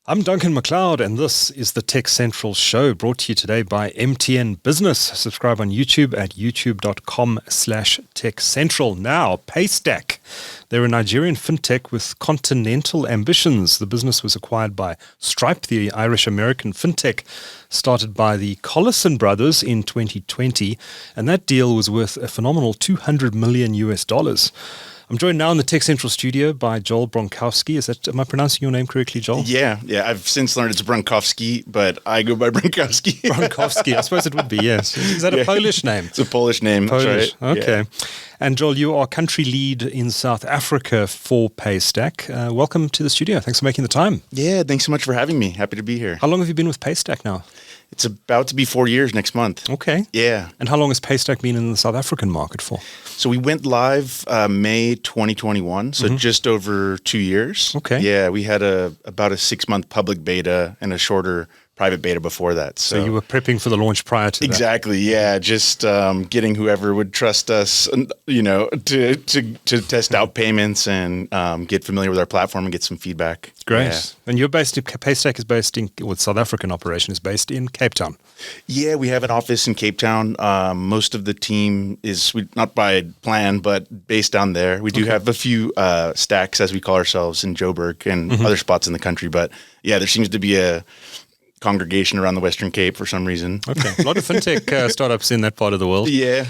I'm Duncan McLeod, and this is the TechCentral Show, brought to you today by MTN Business. Subscribe on YouTube at youtube.com/TechCentral. Now, Paystack. They're a Nigerian fintech with continental ambitions. The business was acquired by Stripe, the Irish-American fintech, started by the Collison brothers in 2020, and that deal was worth a phenomenal $200 million. I'm joined now in the TechCentral studio by Joel Bronkowski. Am I pronouncing your name correctly, Joel? Yeah. I've since learned it's Bronkowski, but I go by Bronkowski. Bronkowski, I suppose it would be, yes. Is that a Polish name? It's a Polish name. Polish, that's right. Okay. Yeah. And Joel, you are country lead in South Africa for Paystack. Welcome to the studio. Thanks for making the time. Yeah, thanks so much for having me. Happy to be here. How long have you been with Paystack now? It's about to be 4 years next month. Okay. Yeah. And how long has Paystack been in the South African market for? So we went live May 2021, so just over 2 years. Okay. Yeah, we had about a 6-month public beta and a shorter private beta before that. So you were prepping for the launch prior to that? Exactly, yeah. Just getting whoever would trust us, to test out payments and get familiar with our platform and get some feedback. Great. Yeah. And Paystack is based in, with South African operation is based in Cape Town. Yeah, we have an office in Cape Town. Most of the team is not by plan, but based down there. We do have a few stacks, as we call ourselves, in Joburg and other spots in the country. But yeah, there seems to be a congregation around the Western Cape for some reason. Okay. A lot of fintech startups in that part of the world. Yeah.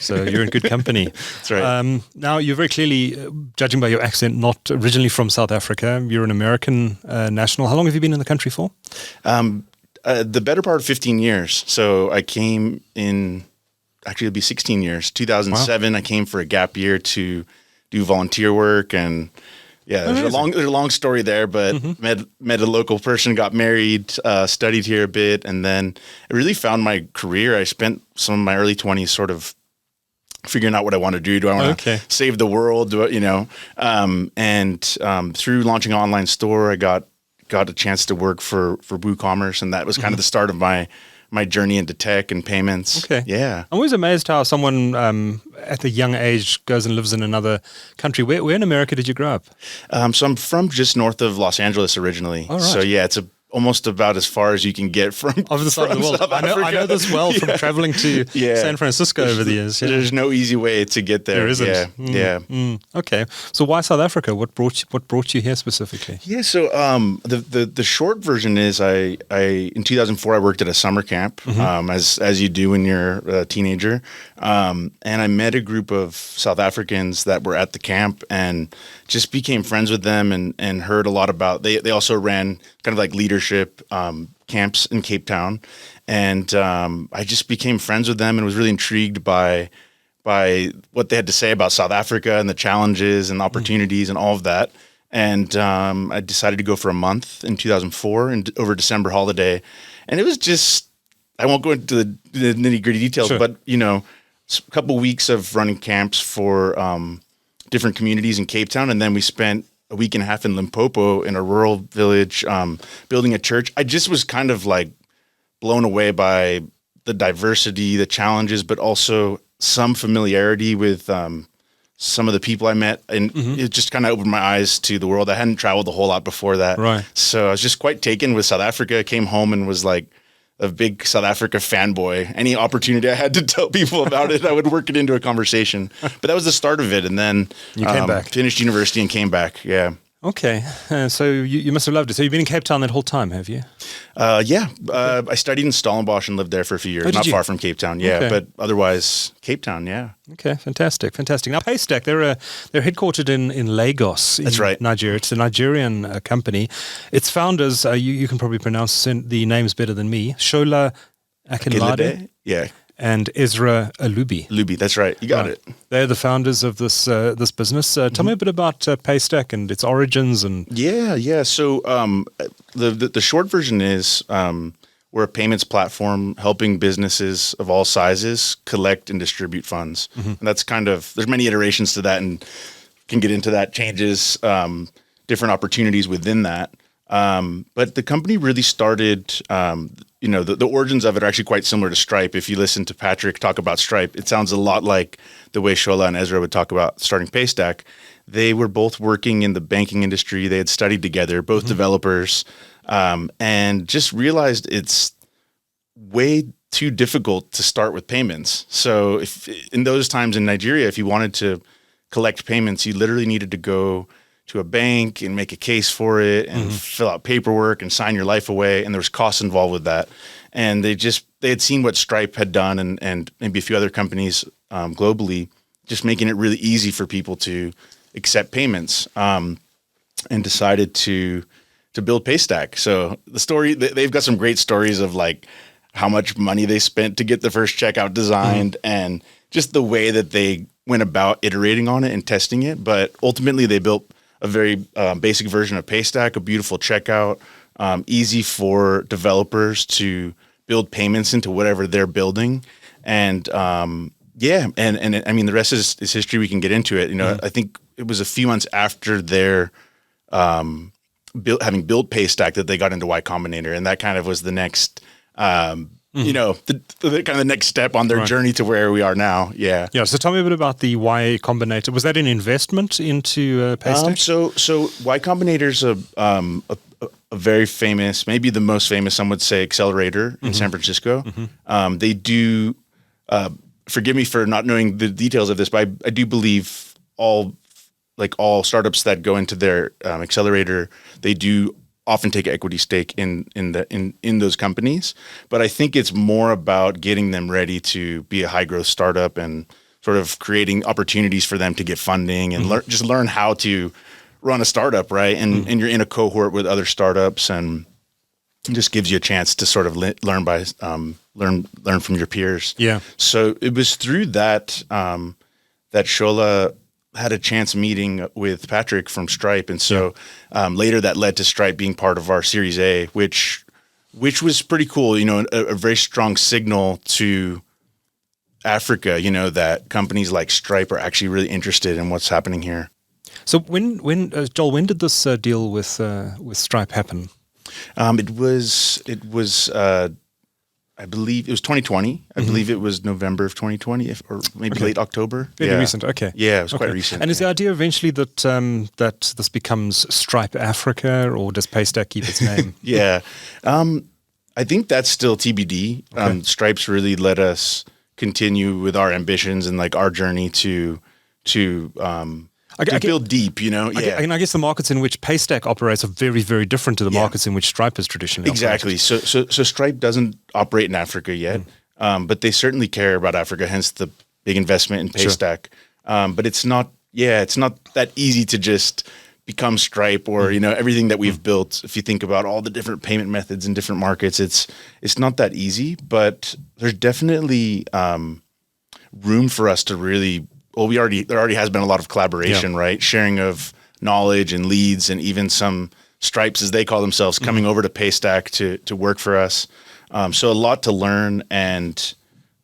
So you're in good company. That's right. Now, you're very clearly, judging by your accent, not originally from South Africa. You're an American national. How long have you been in the country for? The better part of 15 years. So I came in, actually it'll be 16 years. 2007, wow. I came for a gap year to do volunteer work, and yeah, there's a long story there, but met a local person, got married, studied here a bit, and then I really found my career. I spent some of my early 20s sort of figuring out what I want to do. Do I want to save the world? Through launching an online store, I got a chance to work for WooCommerce, and that was kind of the start of my journey into tech and payments. Okay. Yeah. I'm always amazed how someone at a young age goes and lives in another country. Where in America did you grow up? So I'm from just north of Los Angeles originally. All right. So yeah, it's almost about as far as you can get from of the side of the world. I know this well from traveling to San Francisco over the years. Yeah. There's no easy way to get there. There isn't. Yeah. Okay. So why South Africa? What brought you here specifically? Yeah. So the short version is I in 2004 I worked at a summer camp as you do when you're a teenager, and I met a group of South Africans that were at the camp and just became friends with them and heard a lot about. They also ran kind of like leadership camps in Cape Town, and I just became friends with them and was really intrigued by what they had to say about South Africa and the challenges and opportunities and all of that. And I decided to go for a month in 2004 and over December holiday, and it was just, I won't go into the nitty gritty details, sure. but a couple weeks of running camps for different communities in Cape Town, and then we spent a week and a half in Limpopo in a rural village, building a church. I just was kind of like blown away by the diversity, the challenges, but also some familiarity with some of the people I met. And it just kind of opened my eyes to the world. I hadn't traveled a whole lot before that. Right. So I was just quite taken with South Africa. Came home and was like a big South Africa fanboy. Any opportunity I had to tell people about it, I would work it into a conversation. But that was the start of it. And then you came back. Finished university and came back. Yeah. Okay. So you must have loved it. So you've been in Cape Town that whole time, have you? Yeah. I studied in Stellenbosch and lived there for a few years. Not far from Cape Town. Yeah. Okay. But otherwise, Cape Town. Yeah. Okay. Fantastic. Now, Paystack, they're headquartered in Lagos. That's right. Nigeria. It's a Nigerian company. Its founders, you can probably pronounce the names better than me. Shola Akinlade. Yeah. And Ezra Olubi. Olubi, that's right. You got it. They're the founders of this business. Tell me a bit about Paystack and its origins. And yeah. So the short version is we're a payments platform helping businesses of all sizes collect and distribute funds. And that's there's many iterations to that, and can get into that, changes, different opportunities within that. But the company really started, the origins of it are actually quite similar to Stripe. If you listen to Patrick talk about Stripe, it sounds a lot like the way Shola and Ezra would talk about starting Paystack. They were both working in the banking industry. They had studied together, both developers, and just realized it's way too difficult to start with payments. So if in those times in Nigeria, if you wanted to collect payments, you literally needed to go to a bank and make a case for it and fill out paperwork and sign your life away. And there was costs involved with that. And they had seen what Stripe had done and maybe a few other companies globally, just making it really easy for people to accept payments, and decided to build Paystack. So the story, they've got some great stories of like how much money they spent to get the first checkout designed and just the way that they went about iterating on it and testing it. But ultimately they built a very basic version of Paystack, a beautiful checkout, easy for developers to build payments into whatever they're building. And and I mean, the rest is history. We can get into it. You know, I think it was a few months after their having built Paystack that they got into Y Combinator, and that kind of was the next, you know, the kind of the next step on their journey to where we are now. Yeah. Yeah. So tell me a bit about the Y Combinator. Was that an investment into Paystack? So Y Combinator's a very famous, maybe the most famous, some would say, accelerator in San Francisco. They do. Forgive me for not knowing the details of this, but I do believe all startups that go into their accelerator, they do often take an equity stake in those companies. But I think it's more about getting them ready to be a high growth startup and sort of creating opportunities for them to get funding and learn how to run a startup, right? And you're in a cohort with other startups, and it just gives you a chance to sort of learn from your peers. Yeah. So it was through that that Shola had a chance meeting with Patrick from Stripe, and so later that led to Stripe being part of our Series A, which was pretty cool. You know, a very strong signal to Africa. You know, that companies like Stripe are actually really interested in what's happening here. So when Joel, when did this deal with Stripe happen? It was I believe it was 2020. I believe it was November of 2020, or maybe late October. Fairly recent. Okay. Yeah, it was quite recent. And is the idea eventually that that this becomes Stripe Africa, or does Paystack keep its name? Yeah, I think that's still TBD. Stripe's really let us continue with our ambitions and like our journey to build deep, you know? Yeah. I guess the markets in which Paystack operates are very, very different to the markets in which Stripe has traditionally operated. So Stripe doesn't operate in Africa yet, but they certainly care about Africa, hence the big investment in Paystack. But it's not that easy to just become Stripe or, you know, everything that we've built. If you think about all the different payment methods in different markets, it's not that easy, but there's definitely room for us to really. Well, there already has been a lot of collaboration, right? Sharing of knowledge and leads, and even some Stripes, as they call themselves, coming over to Paystack to work for us. So a lot to learn, and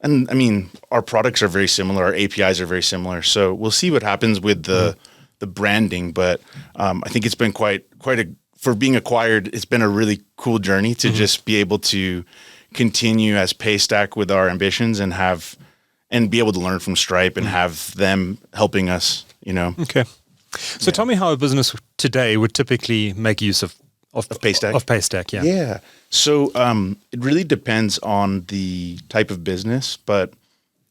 I mean, our products are very similar, our APIs are very similar. So we'll see what happens with the branding, but I think it's been for being acquired, it's been a really cool journey to just be able to continue as Paystack with our ambitions and be able to learn from Stripe and have them helping us, you know. Okay. So tell me how a business today would typically make use of Paystack. Of Paystack, yeah. Yeah. So it really depends on the type of business, but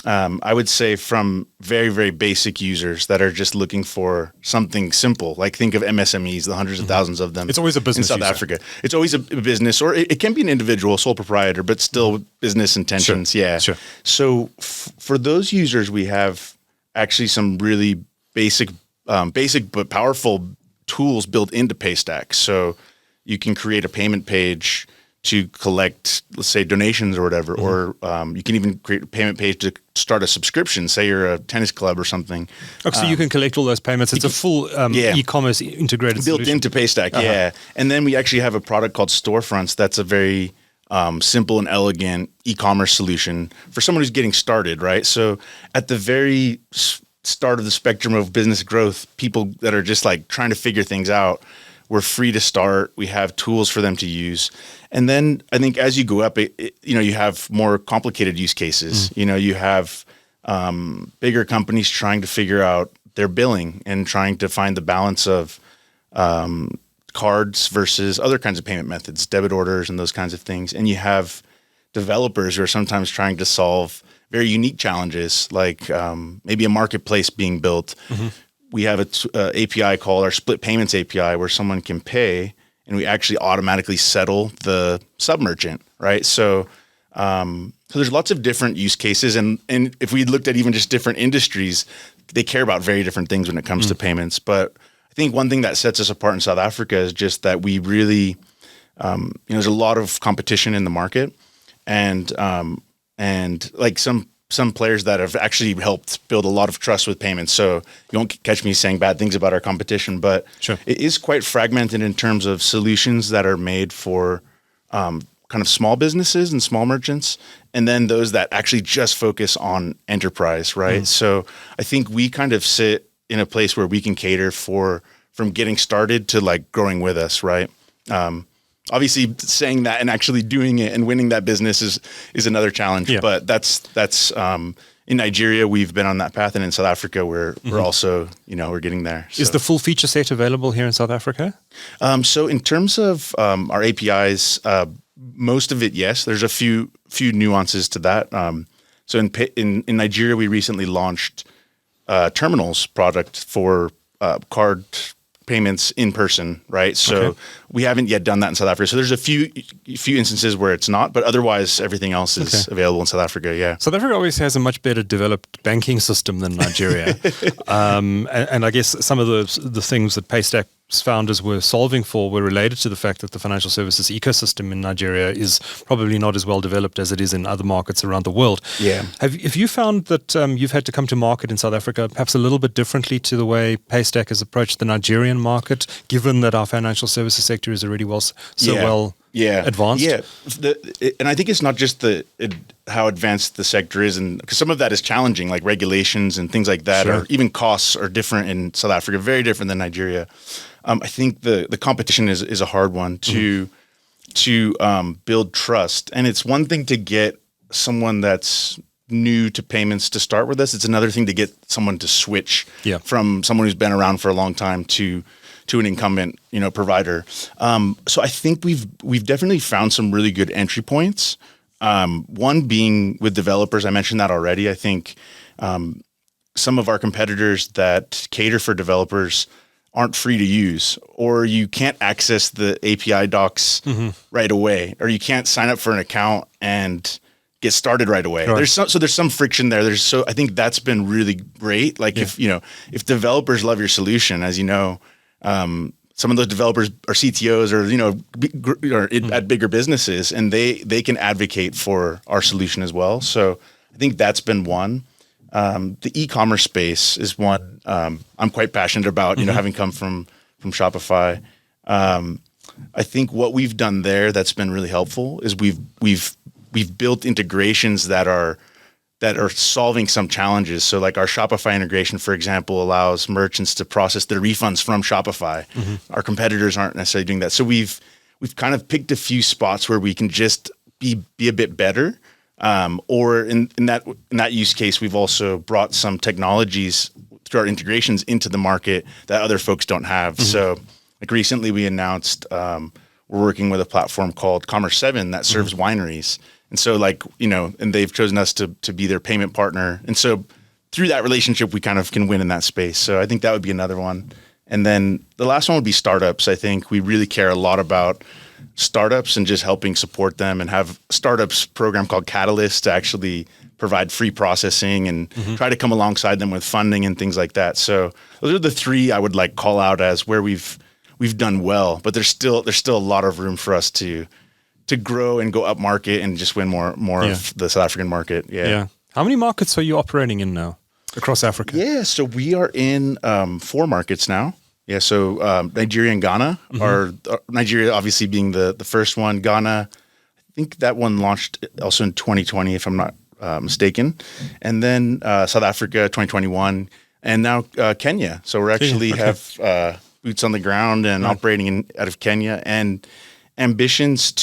I would say from very, very basic users that are just looking for something simple, like think of MSMEs, the hundreds of thousands of them. It's always a business in South Africa. It's always a business, or it can be an individual, sole proprietor, but still business intentions. Sure. Yeah. Sure. So for those users, we have actually some really basic but powerful tools built into Paystack. So you can create a payment page to collect, let's say, donations or whatever, or you can even create a payment page to start a subscription. Say you're a tennis club or something. Okay, so you can collect all those payments. It's a full e-commerce integrated built solution. into Paystack. Yeah, and then we actually have a product called Storefronts. That's a very simple and elegant e-commerce solution for someone who's getting started. Right. So at the very start of the spectrum of business growth, people that are just like trying to figure things out, we're free to start. We have tools for them to use. And then I think as you go up, you have more complicated use cases. You know, you have bigger companies trying to figure out their billing and trying to find the balance of cards versus other kinds of payment methods, debit orders and those kinds of things. And you have developers who are sometimes trying to solve very unique challenges, like maybe a marketplace being built. We have an API called our Split Payments API where someone can pay and we actually automatically settle the sub-merchant, right? So there's lots of different use cases. And if we looked at even just different industries, they care about very different things when it comes to payments. But I think one thing that sets us apart in South Africa is just that we really, there's a lot of competition in the market, and like some players that have actually helped build a lot of trust with payments. So you won't catch me saying bad things about our competition, but Sure. It is quite fragmented in terms of solutions that are made for kind of small businesses and small merchants, and then those that actually just focus on enterprise, right? So I think we kind of sit in a place where we can cater from getting started to like growing with us, right? Obviously saying that and actually doing it and winning that business is another challenge, but that's in Nigeria, we've been on that path, and in South Africa, we're also, we're getting there. So. Is the full feature set available here in South Africa? So in terms of our APIs, most of it, yes. There's a few nuances to that. So in Nigeria, we recently launched terminals product for card payments in person, right? So we haven't yet done that in South Africa. So there's a few instances where it's not, but otherwise everything else is available in South Africa. Yeah. South Africa obviously has a much better developed banking system than Nigeria, and I guess some of the things that Paystack's founders were solving for were related to the fact that the financial services ecosystem in Nigeria is probably not as well developed as it is in other markets around the world. Yeah. Have you found that you've had to come to market in South Africa perhaps a little bit differently to the way Paystack has approached the Nigerian market, given that our financial services sector is already well advanced? Yeah, and I think it's not just how advanced the sector is, and because some of that is challenging, like regulations and things like that, or even costs are different in South Africa, very different than Nigeria. I think the competition is a hard one to build trust, and it's one thing to get someone that's new to payments to start with us. It's another thing to get someone to switch from someone who's been around for a long time to an incumbent, provider. So I think we've definitely found some really good entry points. One being with developers. I mentioned that already. I think some of our competitors that cater for developers aren't free to use, or you can't access the API docs right away, or you can't sign up for an account and get started right away. Right. There's some friction there. I think that's been really great. Like if developers love your solution, as you know, some of those developers are CTOs or at bigger businesses, and they can advocate for our solution as well. So I think that's been one. The e-commerce space is one I'm quite passionate about. Having come from Shopify, I think what we've done there that's been really helpful is we've built integrations that are solving some challenges. So like our Shopify integration, for example, allows merchants to process their refunds from Shopify. Our competitors aren't necessarily doing that. So we've kind of picked a few spots where we can just be a bit better. Or in that use case, we've also brought some technologies through our integrations into the market that other folks don't have. So like recently we announced we're working with a platform called Commerce7 that serves wineries. And so and they've chosen us to be their payment partner. And so through that relationship, we kind of can win in that space. So I think that would be another one. And then the last one would be startups. I think we really care a lot about startups and just helping support them, and have startups program called Catalyst to actually provide free processing and try to come alongside them with funding and things like that. So those are the three I would call out as where we've done well, but there's still a lot of room for us to grow and go up market and just win more of the South African market. Yeah. How many markets are you operating in now across Africa? Yeah. So we are in 4 markets now. Yeah. So Nigeria and Ghana are Nigeria obviously being the first one. Ghana, I think that one launched also in 2020, if I'm not mistaken. And then South Africa, 2021, and now Kenya. So we actually have boots on the ground and operating out of Kenya, and ambitions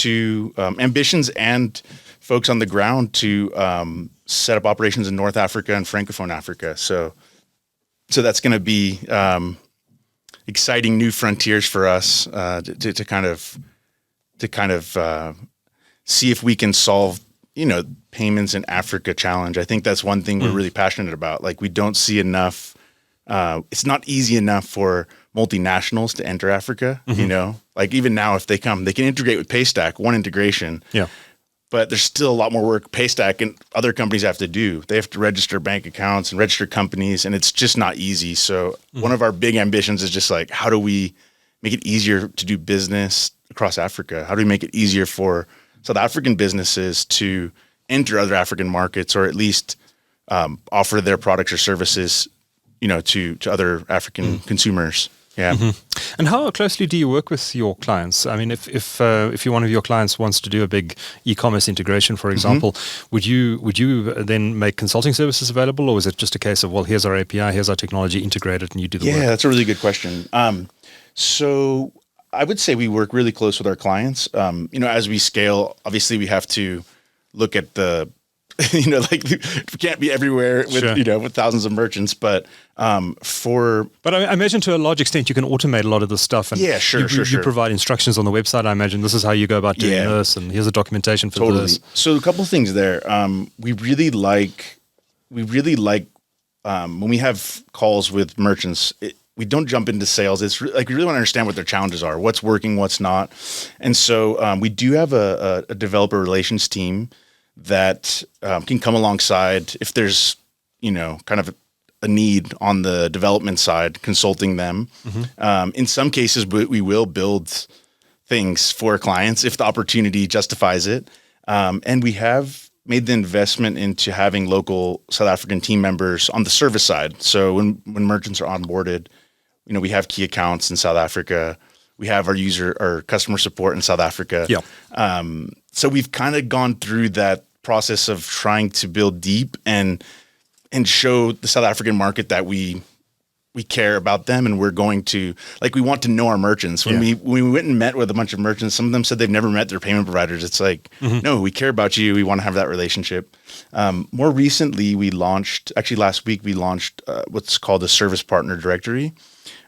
and folks on the ground to set up operations in North Africa and Francophone Africa. So so that's going to be exciting new frontiers for us to kind of see if we can solve, payments in Africa challenge. I think that's one thing we're really passionate about. Like, we don't see enough. It's not easy enough for multinationals to enter Africa. Like, even now, if they come, they can integrate with Paystack, one integration. Yeah. But there's still a lot more work Paystack and other companies have to do. They have to register bank accounts and register companies, and it's just not easy. So one of our big ambitions is just like, how do we make it easier to do business across Africa? How do we make it easier for South African businesses to enter other African markets, or at least offer their products or services, to other African consumers? Yeah. And how closely do you work with your clients? I mean, if one of your clients wants to do a big e-commerce integration, for example, would you then make consulting services available, or is it just a case of, well, here's our API, here's our technology, integrate it, and you do the work? Yeah, that's a really good question. So I would say we work really close with our clients. As we scale, obviously we have to look at the, like, we can't be everywhere with, with thousands of merchants, but But I imagine to a large extent you can automate a lot of this stuff. And you provide instructions on the website. I imagine this is how you go about doing this, and here's the documentation for this. So a couple of things there. We really like when we have calls with merchants. We don't jump into sales. It's like we really want to understand what their challenges are, what's working, what's not. And so we do have a developer relations team that can come alongside if there's, kind of a need on the development side, consulting them. In some cases, we will build things for clients if the opportunity justifies it. And we have made the investment into having local South African team members on the service side. So when merchants are onboarded, we have key accounts in South Africa. We have our customer support in South Africa. Yeah. So we've kind of gone through that process of trying to build deep and show the South African market that we care about them, and we're going to, like, we want to know our merchants. When we went and met with a bunch of merchants, some of them said they've never met their payment providers. It's like, no, we care about you. We want to have that relationship. More recently, last week, we launched what's called a service partner directory.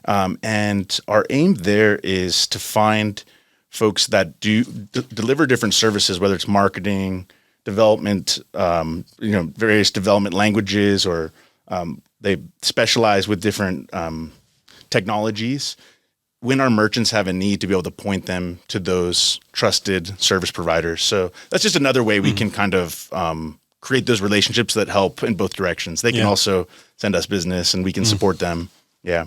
And our aim there is to find folks that deliver different services, whether it's marketing, development, various development languages, or they specialize with different technologies. When our merchants have a need, to be able to point them to those trusted service providers. So that's just another way we can kind of create those relationships that help in both directions. They can also send us business, and we can support them. Yeah.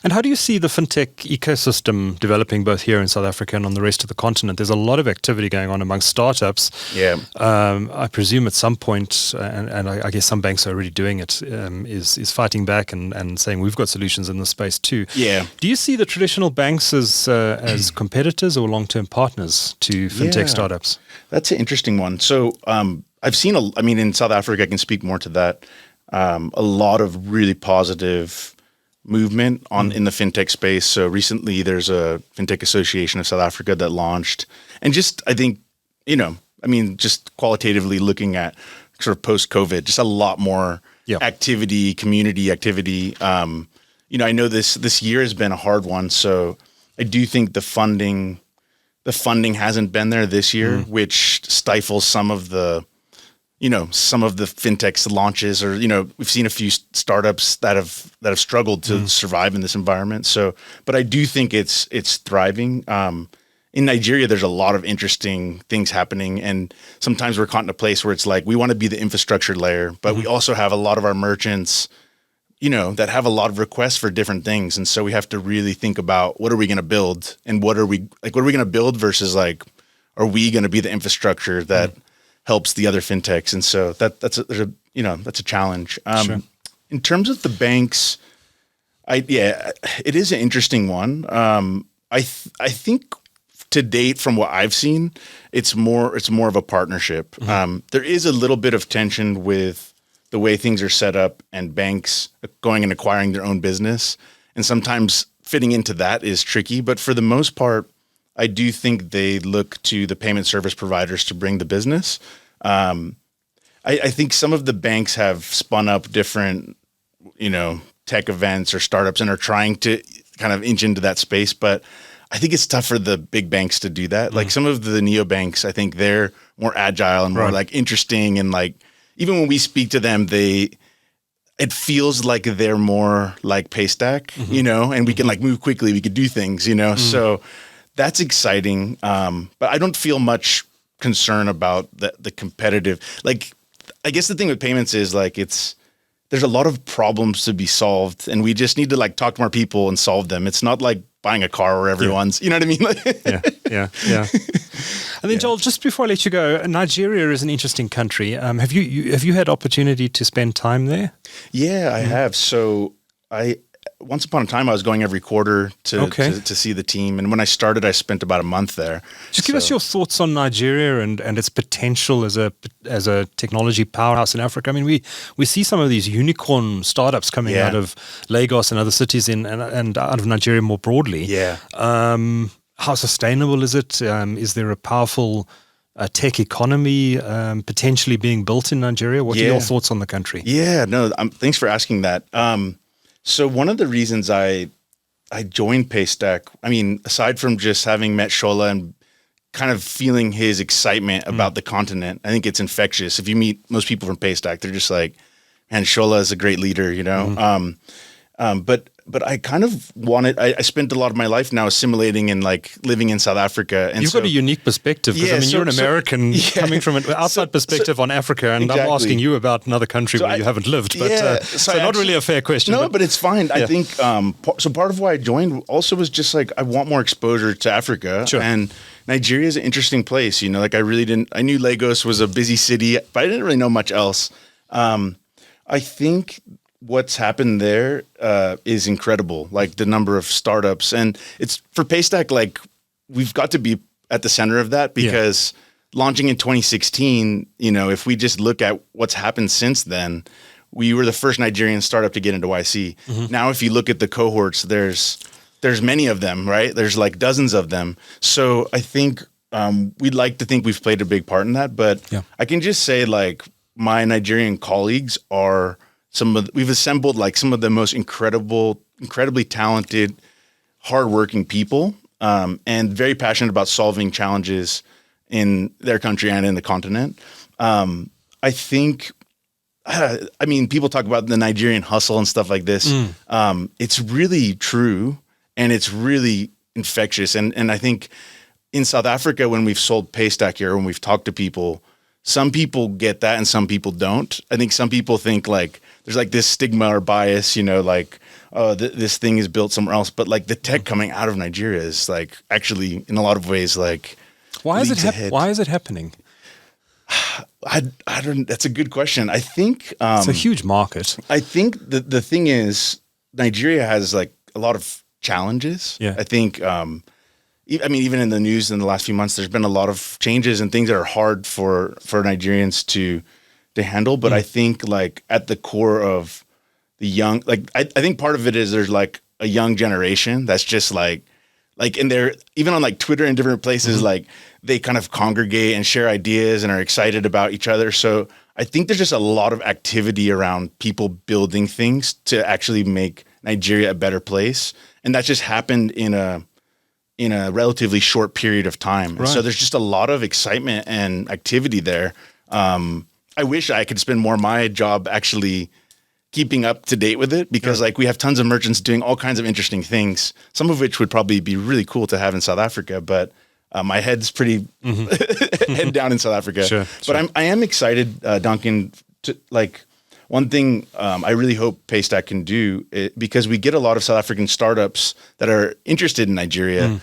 And how do you see the fintech ecosystem developing both here in South Africa and on the rest of the continent? There's a lot of activity going on among startups. Yeah. I presume at some point, and I guess some banks are already doing it, is fighting back and saying we've got solutions in this space too. Yeah. Do you see the traditional banks as competitors or long-term partners to fintech startups? That's an interesting one. So I've seen, in South Africa, I can speak more to that, a lot of really positive movement in the fintech space. So recently there's a Fintech Association of South Africa that launched, and just, I think, just qualitatively looking at sort of post-COVID, just a lot more activity, community activity. I know this year has been a hard one. So I do think the funding hasn't been there this year, which stifles some of the fintech's launches, or, we've seen a few startups that have struggled to survive in this environment. So, but I do think it's thriving. In Nigeria, there's a lot of interesting things happening, and sometimes we're caught in a place where it's like, we want to be the infrastructure layer, but we also have a lot of our merchants, that have a lot of requests for different things. And so we have to really think about, what are we going to build, and what are we going to build versus, like, are we going to be the infrastructure that helps the other fintechs? And so that's a challenge. Sure. In terms of the banks, it is an interesting one. I think to date, from what I've seen, it's more of a partnership. There is a little bit of tension with the way things are set up, and banks going and acquiring their own business, and sometimes fitting into that is tricky. But for the most part, I do think they look to the payment service providers to bring the business. I think some of the banks have spun up different, tech events or startups and are trying to kind of inch into that space. But I think it's tough for the big banks to do that. Like some of the neobanks, I think they're more agile and more like interesting. And like, even when we speak to them, it feels like they're more like Paystack, you know, and we can like move quickly. We could do things, you know, so that's exciting. But I don't feel much concern about the competitive, like, I guess the thing with payments is like, there's a lot of problems to be solved and we just need to like talk to more people and solve them. It's not like buying a car where everyone's, you know what I mean? Yeah. And then Joel, just before I let you go, Nigeria is an interesting country. Have you had opportunity to spend time there? Yeah, I have. So once upon a time, I was going every quarter to see the team. And when I started, I spent about a month there. Just give us your thoughts on Nigeria and its potential as a technology powerhouse in Africa. I mean, we see some of these unicorn startups coming out of Lagos and other cities and out of Nigeria more broadly. Yeah. How sustainable is it? Is there a powerful tech economy potentially being built in Nigeria? What are your thoughts on the country? Yeah, no, thanks for asking that. So one of the reasons I joined Paystack, I mean, aside from just having met Shola and kind of feeling his excitement about the continent, I think it's infectious. If you meet most people from Paystack, they're just like, man, Shola is a great leader, you know? But I kind of wanted, I spent a lot of my life now assimilating and like living in South Africa. And you've got a unique perspective because I mean, you're an American coming from an outside perspective on Africa, and I'm asking you about another country where you haven't lived. But so not really a fair question. No, but it's fine. I think, so part of why I joined also was just like, I want more exposure to Africa. Sure. And Nigeria is an interesting place. You know, like I knew Lagos was a busy city, but I didn't really know much else. I think what's happened there is incredible, like the number of startups. And it's for Paystack, like we've got to be at the center of that because launching in 2016, you know, if we just look at what's happened since then, we were the first Nigerian startup to get into YC. Now, if you look at the cohorts, there's many of them, right? There's like dozens of them. So I think we'd like to think we've played a big part in that, but I can just say like my Nigerian colleagues are we've assembled like some of the most incredibly talented, hardworking people, and very passionate about solving challenges in their country and in the continent. I think, I mean, people talk about the Nigerian hustle and stuff like this. It's really true and it's really infectious. And I think in South Africa, when we've sold Paystack here, when we've talked to people, some people get that and some people don't. I think some people think like there's like this stigma or bias, you know, like, oh, this thing is built somewhere else. But like the tech coming out of Nigeria is like actually in a lot of ways like why is it happening? I don't. That's a good question. I think it's a huge market. I think the thing is Nigeria has like a lot of challenges. Yeah. I think. I mean, even in the news in the last few months, there's been a lot of changes and things that are hard for Nigerians to handle. But I think like at the core of the young, like I think part of it is there's like a young generation that's just like, and they're even on like Twitter and different places, like they kind of congregate and share ideas and are excited about each other. So I think there's just a lot of activity around people building things to actually make Nigeria a better place. And that just happened in a relatively short period of time. Right. So there's just a lot of excitement and activity there. I wish I could spend more of my job actually keeping up to date with it because like we have tons of merchants doing all kinds of interesting things, some of which would probably be really cool to have in South Africa. But my head's pretty head down in South Africa. Sure. But I am excited, Duncan, to like one thing I really hope Paystack can do because we get a lot of South African startups that are interested in Nigeria.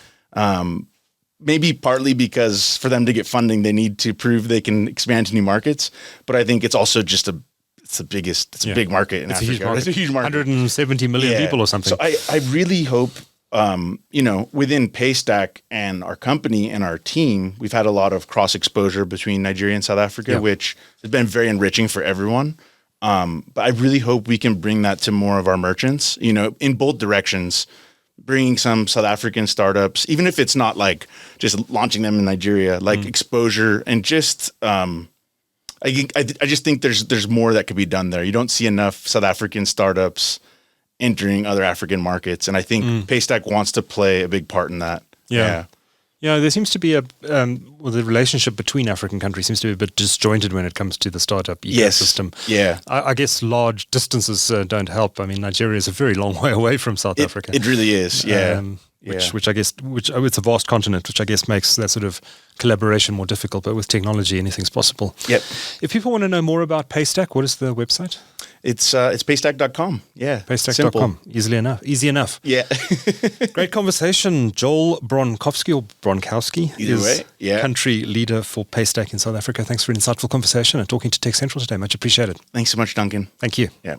Maybe partly because for them to get funding, they need to prove they can expand to new markets. But I think it's also just a big market in Africa. It's a huge market. 170 million people or something. So I really hope, you know, within Paystack and our company and our team, we've had a lot of cross exposure between Nigeria and South Africa, which has been very enriching for everyone. But I really hope we can bring that to more of our merchants, you know, in both directions, bringing some South African startups, even if it's not like just launching them in Nigeria, like exposure and just, I just think there's more that could be done there. You don't see enough South African startups entering other African markets. And I think Paystack wants to play a big part in that. Yeah. Yeah, there seems to be the relationship between African countries seems to be a bit disjointed when it comes to the startup ecosystem. Yeah. I guess large distances don't help. I mean, Nigeria is a very long way away from South Africa. It really is, yeah. Which I guess, it's a vast continent, which I guess makes that sort of collaboration more difficult. But with technology, anything's possible. Yep. If people want to know more about Paystack, what is the website? It's paystack.com. Yeah. Paystack.com. Easy enough. Yeah. Great conversation. Joel Bronkowski is country leader for Paystack in South Africa. Thanks for an insightful conversation and talking to TechCentral today. Much appreciated. Thanks so much, Duncan. Thank you. Yeah.